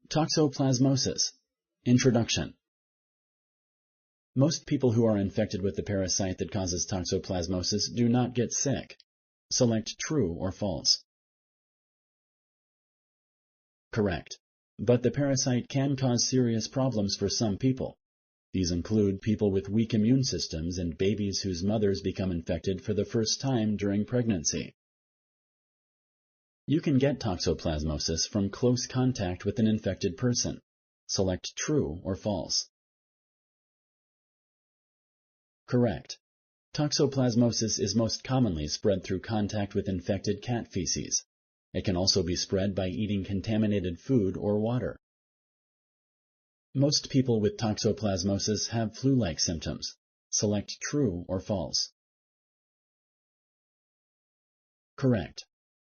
Toxoplasmosis. Introduction. Most people who are infected with the parasite that causes toxoplasmosis do not get sick. Select true or false. Correct. But the parasite can cause serious problems for some people. These include people with weak immune systems and babies whose mothers become infected for the first time during pregnancy. You can get toxoplasmosis from close contact with an infected person. Select true or false. Correct. Toxoplasmosis is most commonly spread through contact with infected cat feces. It can also be spread by eating contaminated food or water. Most people with toxoplasmosis have flu-like symptoms. Select true or false. Correct.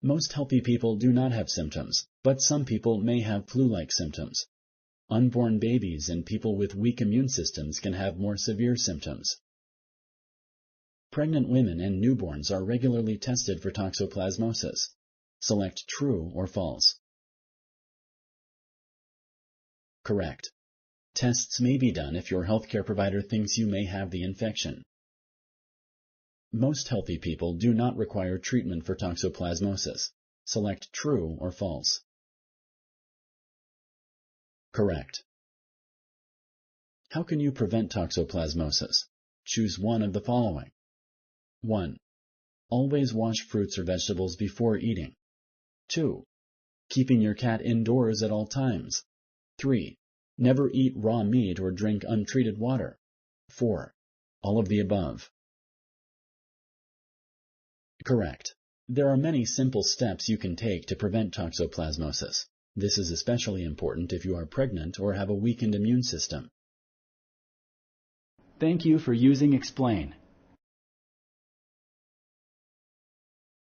Most healthy people do not have symptoms, but some people may have flu-like symptoms. Unborn babies and people with weak immune systems can have more severe symptoms. Pregnant women and newborns are regularly tested for toxoplasmosis. Select true or false. Correct. Tests may be done if your healthcare provider thinks you may have the infection. Most healthy people do not require treatment for toxoplasmosis. Select true or false. Correct. How can you prevent toxoplasmosis? Choose one of the following. 1. Always wash fruits or vegetables before eating. 2. Keeping your cat indoors at all times. 3. Never eat raw meat or drink untreated water. 4. All of the above. Correct. There are many simple steps you can take to prevent toxoplasmosis. This is especially important if you are pregnant or have a weakened immune system. Thank you for using Explain.